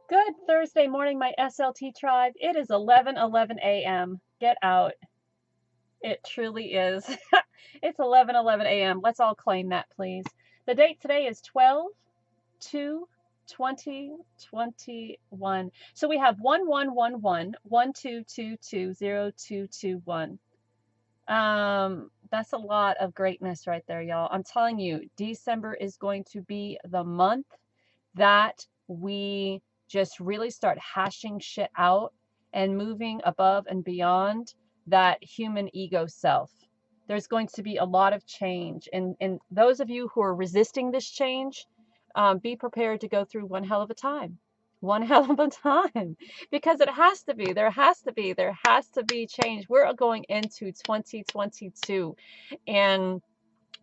Good Thursday morning, my SLT tribe. It is 11:11 a.m. Get out. It truly is. It's 11:11 a.m. Let's all claim that, please. The date today is 12/2/2021. So we have 1111 1222 That's a lot of greatness right there, y'all. I'm telling you, December is going to be the month that we just really start hashing shit out and moving above and beyond that human ego self. There's going to be a lot of change. And those of you who are resisting this change, be prepared to go through one hell of a time. One hell of a time. Because it has to be. There has to be change. We're going into 2022. And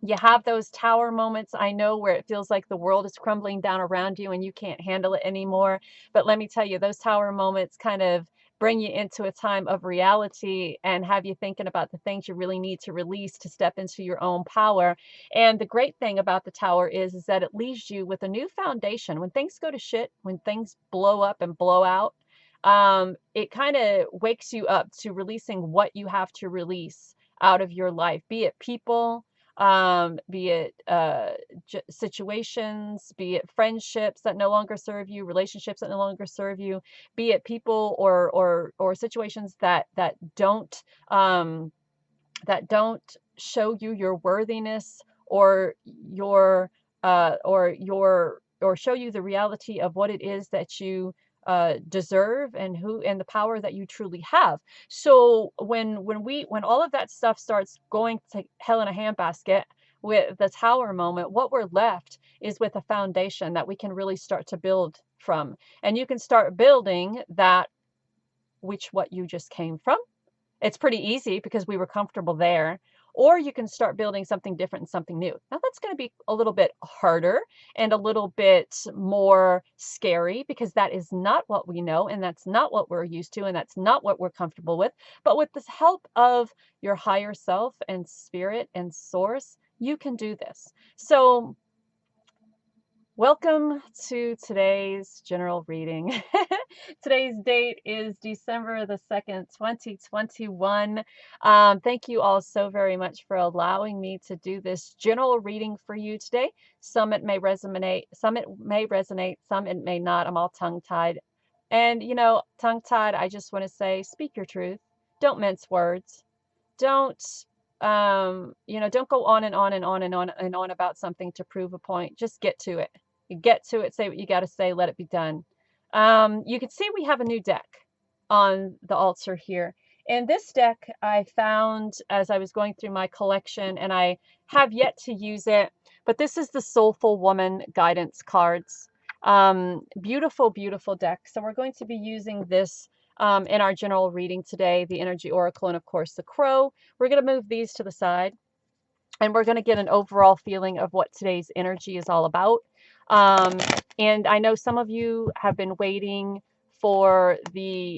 you have those tower moments, I know, where it feels like the world is crumbling down around you and you can't handle it anymore. But let me tell you, those tower moments kind of bring you into a time of reality and have you thinking about the things you really need to release to step into your own power. And the great thing about the tower is that it leaves you with a new foundation. When things go to shit, when things blow up and blow out, it kind of wakes you up to releasing what you have to release out of your life, be it people, be it situations, be it friendships that no longer serve you, relationships that no longer serve you, be it people or situations um, that don't show you your worthiness or your or show you the reality of what it is that you deserve and who and the power that you truly have. So when all of that stuff starts going to hell in a handbasket with the tower moment, what we're left is with a foundation that we can really start to build from. And you can start building that which what you just came from. It's pretty easy because we were comfortable there. Or you can start building something different and something new. Now, that's going to be a little bit harder and a little bit more scary because that is not what we know and that's not what we're used to and that's not what we're comfortable with. But with the help of your higher self and spirit and source, you can do this. So, welcome to today's general reading. Today's date is December the 2nd, 2021. Thank you all so very much for allowing me to do this general reading for you today. Some it may resonate, some it may not. I'm all tongue-tied. And tongue-tied, I just want to say, speak your truth. Don't mince words. Don't don't go on and on and on and on and on about something to prove a point. Just get to it. You get to it, say what you got to say, let it be done. You can see we have a new deck on the altar here. And this deck I found as I was going through my collection, and I have yet to use it, but this is the Soulful Woman guidance cards. Beautiful, beautiful deck. So we're going to be using this in our general reading today, the Energy Oracle, and of course the Crow. We're going to move these to the side, and we're going to get an overall feeling of what today's energy is all about. And I know some of you have been waiting for the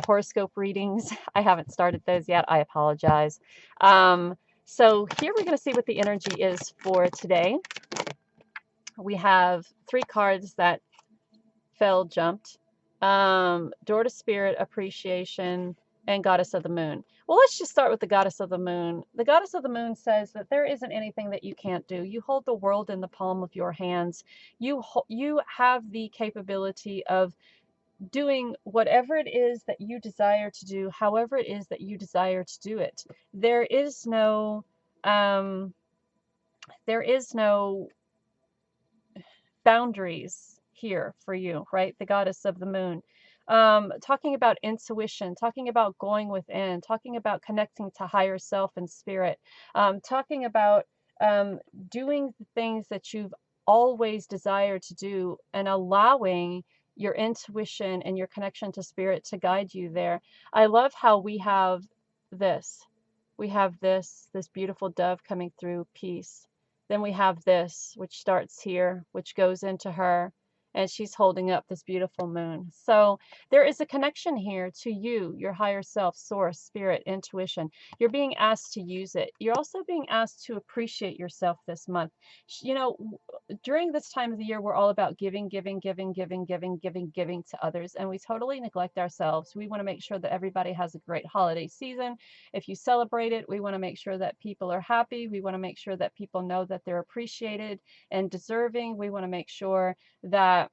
horoscope readings. I haven't started those yet. I apologize. So here we're going to see what the energy is for today. We have 3 cards that jumped. Door to Spirit, Appreciation, and Goddess of the Moon. Well, let's just start with the Goddess of the Moon. The Goddess of the Moon says that there isn't anything that you can't do. You hold the world in the palm of your hands. You have the capability of doing whatever it is that you desire to do, however it is that you desire to do it. There is no boundaries here for you, right? The Goddess of the Moon. Talking about intuition, talking about going within, talking about connecting to higher self and spirit, talking about doing the things that you've always desired to do and allowing your intuition and your connection to spirit to guide you there. I love how we have this. We have this beautiful dove coming through, peace. Then we have this, which starts here, which goes into her. and she's holding up this beautiful moon. So there is a connection here to you, your higher self, source, spirit, intuition. You're being asked to use it. You're also being asked to appreciate yourself this month. You know, during this time of the year, we're all about giving, giving, giving, giving, giving, giving, giving to others, and we totally neglect ourselves. We want to make sure that everybody has a great holiday season. If you celebrate it, we want to make sure that people are happy. We want to make sure that people know that they're appreciated and deserving. We want to make sure that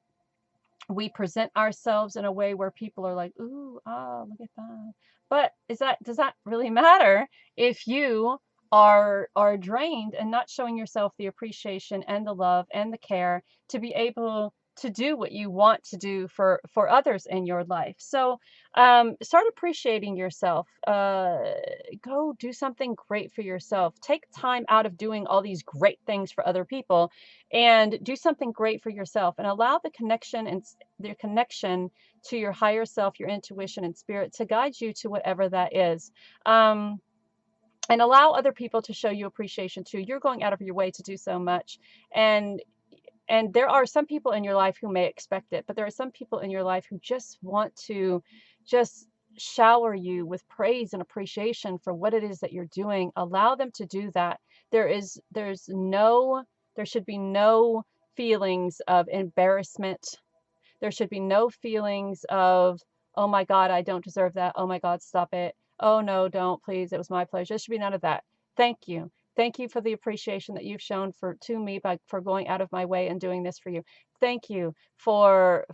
we present ourselves in a way where people are like, ooh, ah, look at that. But does that really matter if you are drained and not showing yourself the appreciation and the love and the care to be able to do what you want to do for others in your life? So start appreciating yourself. Go do something great for yourself. Take time out of doing all these great things for other people and do something great for yourself, and allow the connection and the connection to your higher self, your intuition and spirit to guide you to whatever that is. And allow other people to show you appreciation too. You're going out of your way to do so much, and there are some people in your life who may expect it, but there are some people in your life who just want to just shower you with praise and appreciation for what it is that you're doing. Allow them to do that. There should be no feelings of embarrassment. There should be no feelings of, oh my God, I don't deserve that. Oh my God, stop it. Oh no, don't, please. It was my pleasure. There should be none of that. Thank you. Thank you for the appreciation that you've shown to me for going out of my way and doing this for you. Thank you for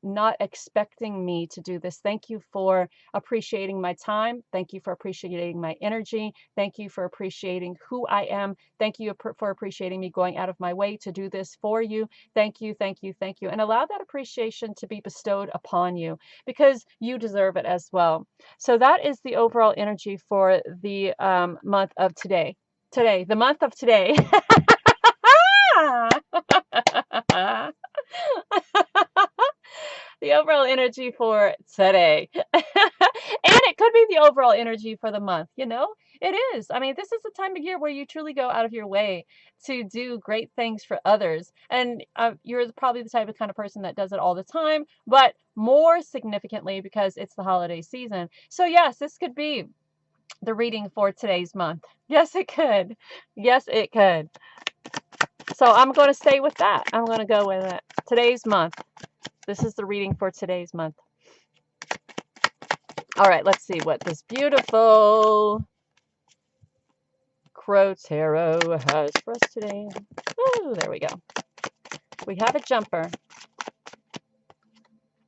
not expecting me to do this. Thank you for appreciating my time. Thank you for appreciating my energy. Thank you for appreciating who I am. Thank you for appreciating me going out of my way to do this for you. Thank you, thank you, thank you. And allow that appreciation to be bestowed upon you because you deserve it as well. So that is the overall energy for the month of today. The month of today. The overall energy for today. And it could be the overall energy for the month, you know? It is. I mean, this is the time of year where you truly go out of your way to do great things for others. And you're probably the type of kind of person that does it all the time, but more significantly because it's the holiday season. So yes, this could be the reading for today's month. Yes, it could. Yes, it could. So I'm going to stay with that. I'm going to go with it. Today's month. This is the reading for today's month. All right, let's see what this beautiful Crow Tarot has for us today. Oh, there we go. We have a jumper.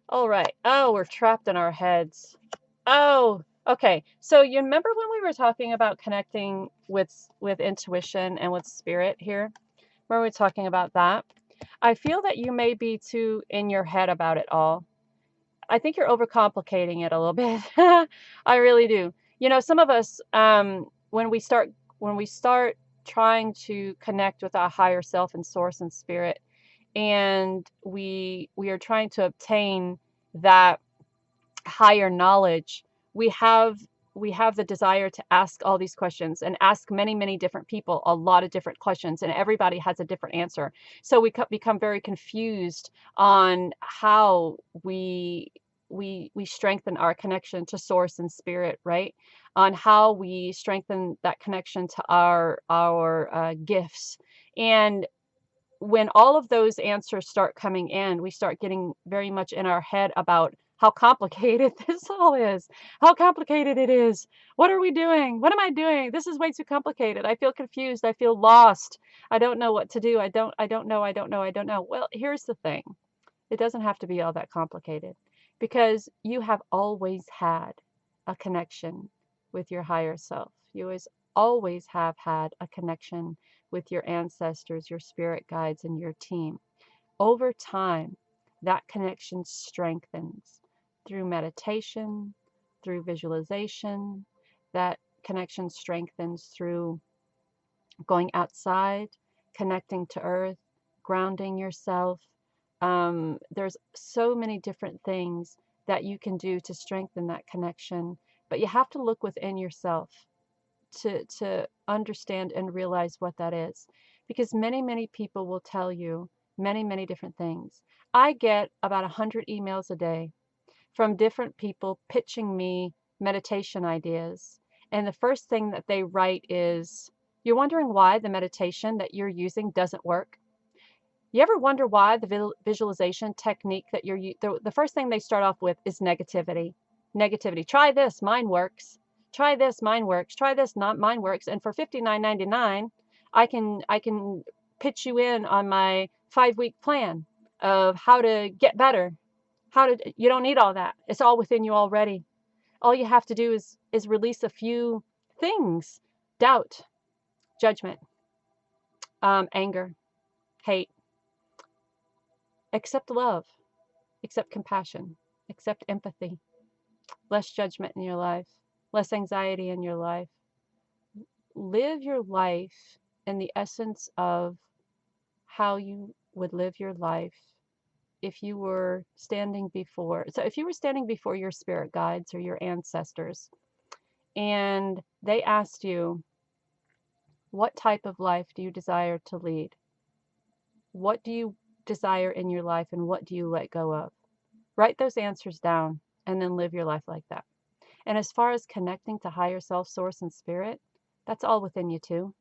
All right. Oh, we're trapped in our heads. Oh, okay. So you remember when we were talking about connecting with intuition and with spirit here? Remember we were talking about that? I feel that you may be too in your head about it all. I think you're overcomplicating it a little bit. I really do. You know, some of us, when we start trying to connect with our higher self and source and spirit, and we are trying to obtain that higher knowledge, we have the desire to ask all these questions and ask many different people a lot of different questions, and everybody has a different answer. So we become very confused on how we strengthen our connection to source and spirit, right? On how we strengthen that connection to our gifts. And when all of those answers start coming in, we start getting very much in our head about how complicated this all is, how complicated it is. What are we doing? What am I doing? This is way too complicated. I feel confused. I feel lost. I don't know what to do. I don't know. Well, here's the thing. It doesn't have to be all that complicated because you have always had a connection with your higher self. You always have had a connection with your ancestors, your spirit guides, and your team. Over time, that connection strengthens through meditation, through visualization. That connection strengthens through going outside, connecting to earth, grounding yourself. There's so many different things that you can do to strengthen that connection, but you have to look within yourself to understand and realize what that is. Because many people will tell you many, many different things. I get about 100 emails a day from different people pitching me meditation ideas. And the first thing that they write is, you're wondering why the meditation that you're using doesn't work? You ever wonder why the visualization technique that you're the first thing they start off with is negativity. Negativity. Try this, mine works. Try this, mine works. Try this, not mine works. And for $59.99, I can pitch you in on my 5-week plan of how to get better. You don't need all that. It's all within you already. All you have to do is release a few things: doubt, judgment, anger, hate. Accept love, accept compassion, accept empathy, less judgment in your life, less anxiety in your life. Live your life in the essence of how you would live your life if you were standing before. So if you were standing before your spirit guides or your ancestors, and they asked you, what type of life do you desire to lead? What do you desire in your life, and what do you let go of? Write those answers down and then live your life like that. And as far as connecting to higher self, source, and spirit, that's all within you too.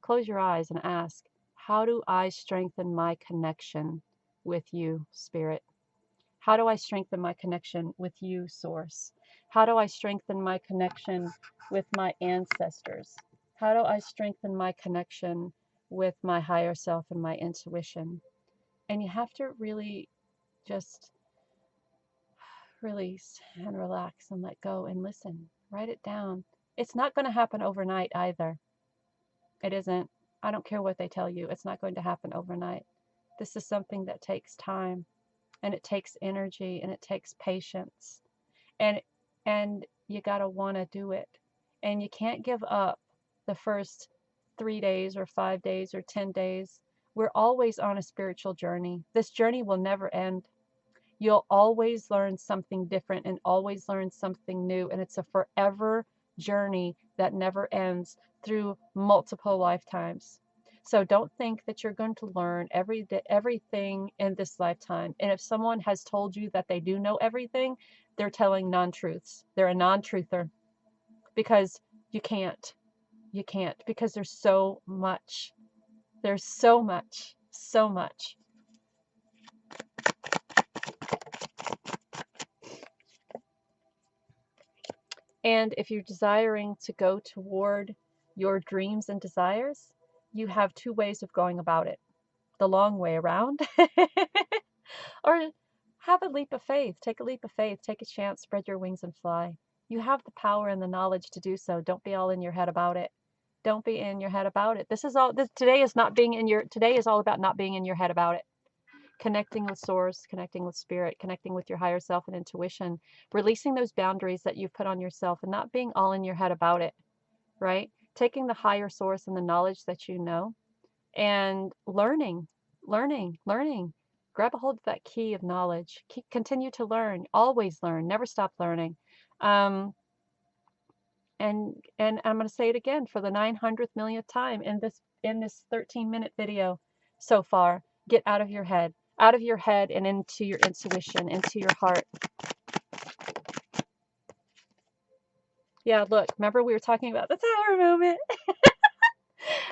Close your eyes and ask, how do I strengthen my connection with you, spirit? How do I strengthen my connection with you, source? How do I strengthen my connection with my ancestors? How do I strengthen my connection with my higher self and my intuition? And you have to really just release and relax and let go and listen. Write it down. It's not going to happen overnight either. It isn't. I don't care what they tell you. It's not going to happen overnight. This is something that takes time, and it takes energy, and it takes patience. And you got to want to do it. And you can't give up the first 3 days or 5 days or 10 days. We're always on a spiritual journey. This journey will never end. You'll always learn something different and always learn something new. And it's a forever journey that never ends through multiple lifetimes. So don't think that you're going to learn everything in this lifetime. And if someone has told you that they do know everything, they're telling non-truths. They're a non-truther, because you can't. You can't, because there's so much. There's so much, so much. And if you're desiring to go toward your dreams and desires, you have 2 ways of going about it. The long way around, or have a leap of faith. Take a leap of faith. Take a chance. Spread your wings and fly. You have the power and the knowledge to do so. Don't be all in your head about it. Don't be in your head about it. Today is all about not being in your head about it. Connecting with source, connecting with spirit, connecting with your higher self and intuition, releasing those boundaries that you've put on yourself and not being all in your head about it, right? Taking the higher source and the knowledge that you know and learning. Grab a hold of that key of knowledge. Continue to learn, always learn, never stop learning. Um, and I'm going to say it again for the 900th millionth time in this 13-minute video so far. Get out of your head and into your intuition, into your heart. Yeah, look, remember we were talking about the tower moment?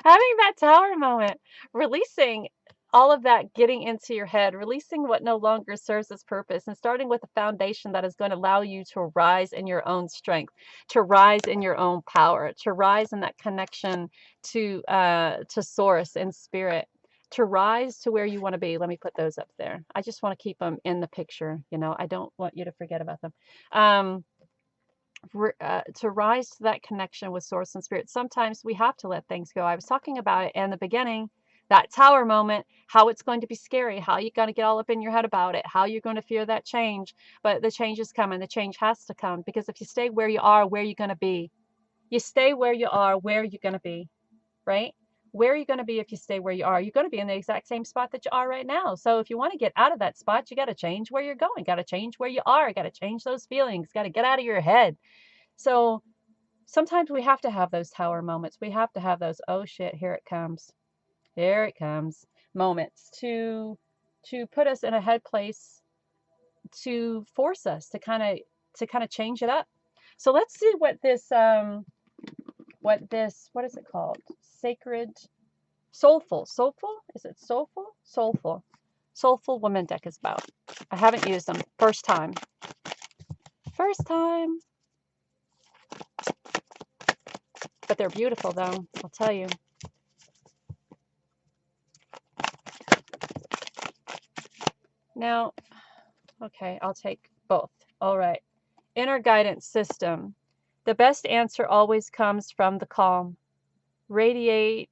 Having that tower moment, releasing all of that, getting into your head, releasing what no longer serves its purpose, and starting with a foundation that is going to allow you to rise in your own strength, to rise in your own power, to rise in that connection to source and spirit, to rise to where you want to be. Let me put those up there. I just want to keep them in the picture. I don't want you to forget about them. To rise to that connection with source and spirit, sometimes we have to let things go. I was talking about it in the beginning, that tower moment, how it's going to be scary, how you're going to get all up in your head about it, how you're going to fear that change. But the change is coming. The change has to come, because if you stay where you are, where are you going to be? You stay where you are, where are you going to be? Right? Where are you going to be if you stay where you are? You're going to be in the exact same spot that you are right now. So if you want to get out of that spot, you got to change where you're going. Got to change where you are. Got to change those feelings. Got to get out of your head. So sometimes we have to have those tower moments. We have to have those, oh shit, here it comes moments to to put us in a head place, to force us to kind of change it up. So let's see what this what is it called? Sacred soulful, is it soulful woman deck is about. I haven't used them. First time, but they're beautiful though, I'll tell you. Now, okay, I'll take both. All right. Inner guidance system. The best answer always comes from the calm, radiant,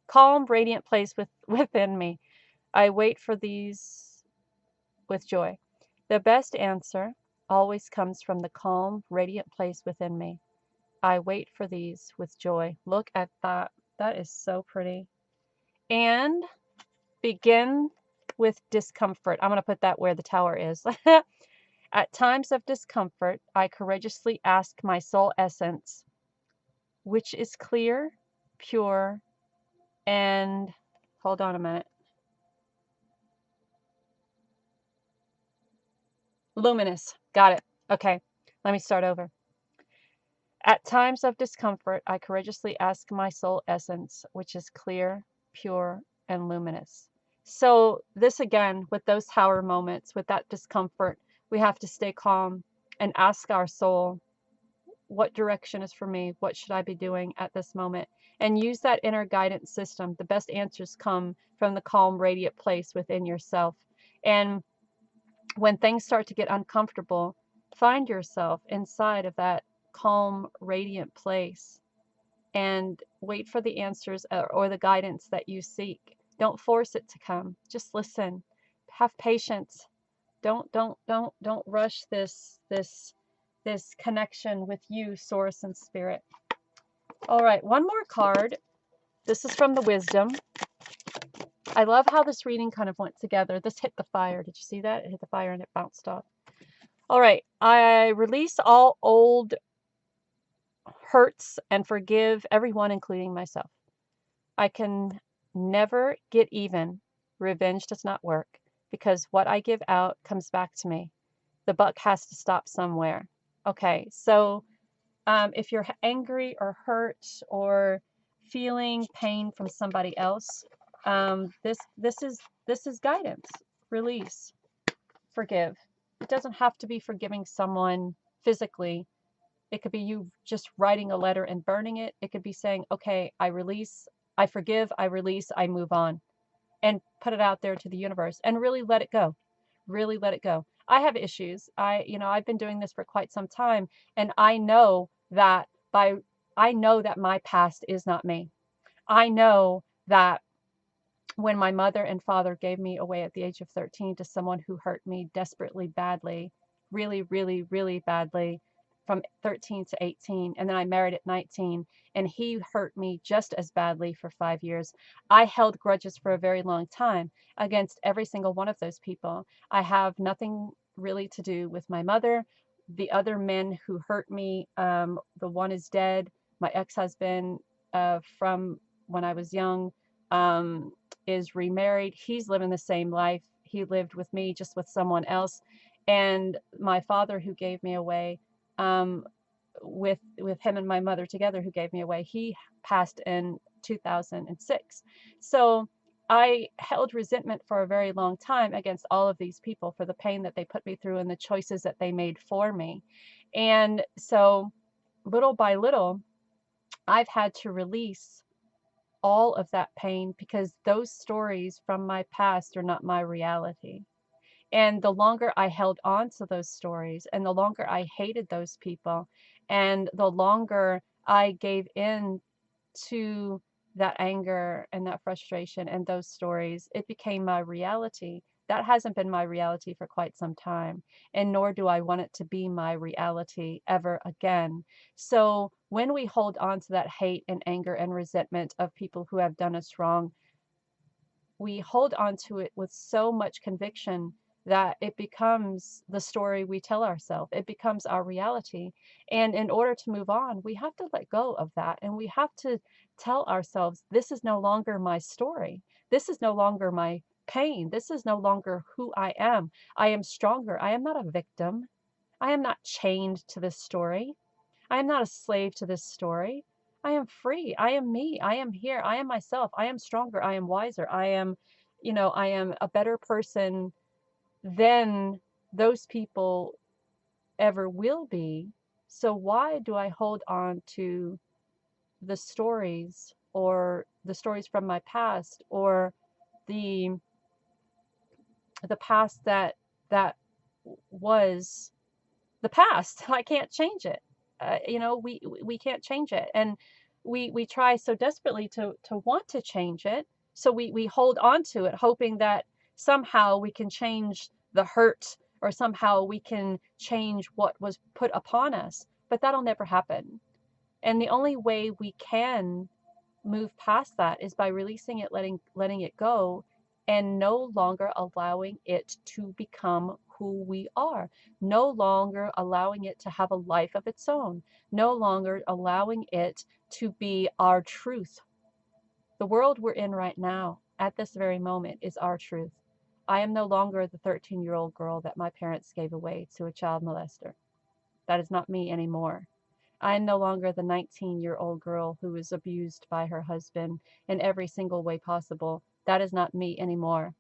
calm, radiant place within me. I wait for these with joy. The best answer always comes from the calm, radiant place within me. I wait for these with joy. Look at that. That is so pretty. And begin with discomfort. I'm going to put that where the tower is. At times of discomfort, I courageously ask my soul essence, which is clear, pure, and hold on a minute. Luminous. Got it. Okay, let me start over. At times of discomfort, I courageously ask my soul essence, which is clear, pure, and luminous. So this again, with those tower moments, with that discomfort, we have to stay calm and ask our soul, what direction is for me? What should I be doing at this moment? And use that inner guidance system. The best answers come from the calm, radiant place within yourself. And when things start to get uncomfortable, find yourself inside of that calm, radiant place and wait for the answers or the guidance that you seek. Don't force it to come. Just listen. Have patience. Don't rush this connection with you, source and spirit. All right, one more card. This is from the wisdom. I love how this reading kind of went together. This hit the fire. Did you see that? It hit the fire and it bounced off. All right, I release all old hurts and forgive everyone, including myself. I can never get even. Revenge does not work because what I give out comes back to me. The buck has to stop somewhere. Okay, so if you're angry or hurt or feeling pain from somebody else, this is guidance. Release, forgive. It doesn't have to be forgiving someone physically. It could be you just writing a letter and burning it. It could be saying, okay, I release, I forgive, I release, I move on, and put it out there to the universe and really let it go. Really let it go. I have issues. I've been doing this for quite some time, and I know that my past is not me. I know that when my mother and father gave me away at the age of 13 to someone who hurt me desperately badly, really, really, really badly, from 13 to 18, and then I married at 19, and he hurt me just as badly for 5 years. I held grudges for a very long time against every single one of those people. I have nothing really to do with my mother. The other men who hurt me, the one is dead. My ex-husband from when I was young, is remarried. He's living the same life. He lived with me, just with someone else. And my father, who gave me away, with him and my mother together, who gave me away, he passed in 2006. So I held resentment for a very long time against all of these people for the pain that they put me through and the choices that they made for me. And so little by little, I've had to release all of that pain because those stories from my past are not my reality. And the longer I held on to those stories and the longer I hated those people and the longer I gave in to that anger and that frustration and those stories, it became my reality. That hasn't been my reality for quite some time, and nor do I want it to be my reality ever again. So when we hold on to that hate and anger and resentment of people who have done us wrong, we hold on to it with so much conviction that it becomes the story we tell ourselves. It becomes our reality. And in order to move on, we have to let go of that. And we have to tell ourselves, this is no longer my story. This is no longer my pain. This is no longer who I am. I am stronger. I am not a victim. I am not chained to this story. I am not a slave to this story. I am free. I am me. I am here. I am myself. I am stronger. I am wiser. I am, I am a better person than those people ever will be. So why do I hold on to the stories, or the stories from my past, or the past that was the past? I can't change it. We can't change it, and we try so desperately to want to change it. So we hold on to it, hoping that somehow we can change the hurt, or somehow we can change what was put upon us. But that'll never happen. And the only way we can move past that is by releasing it, letting it go, and no longer allowing it to become who we are, no longer allowing it to have a life of its own, no longer allowing it to be our truth. The world we're in right now, at this very moment, is our truth. I am no longer the 13-year-old girl that my parents gave away to a child molester. That is not me anymore. I am no longer the 19-year-old girl who was abused by her husband in every single way possible. That is not me anymore.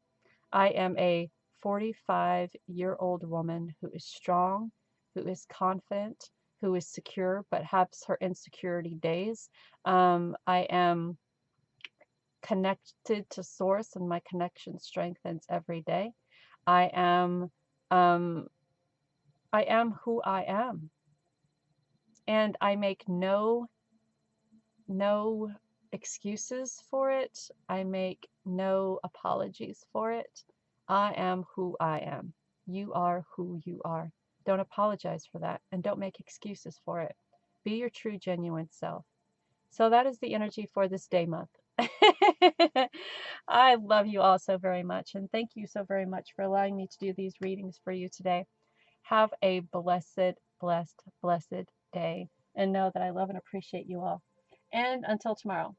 I am a 45-year-old woman who is strong, who is confident, who is secure, but has her insecurity days. I am connected to source, and my connection strengthens every day. I am, um, I am who I am, and I make no excuses for it. I make no apologies for it. I am who I am. You are who you are. Don't apologize for that, and don't make excuses for it. Be your true, genuine self. So that is the energy for this day month. I love you all so very much, and thank you so very much for allowing me to do these readings for you today. Have a blessed, blessed, blessed day, and know that I love and appreciate you all. And until tomorrow.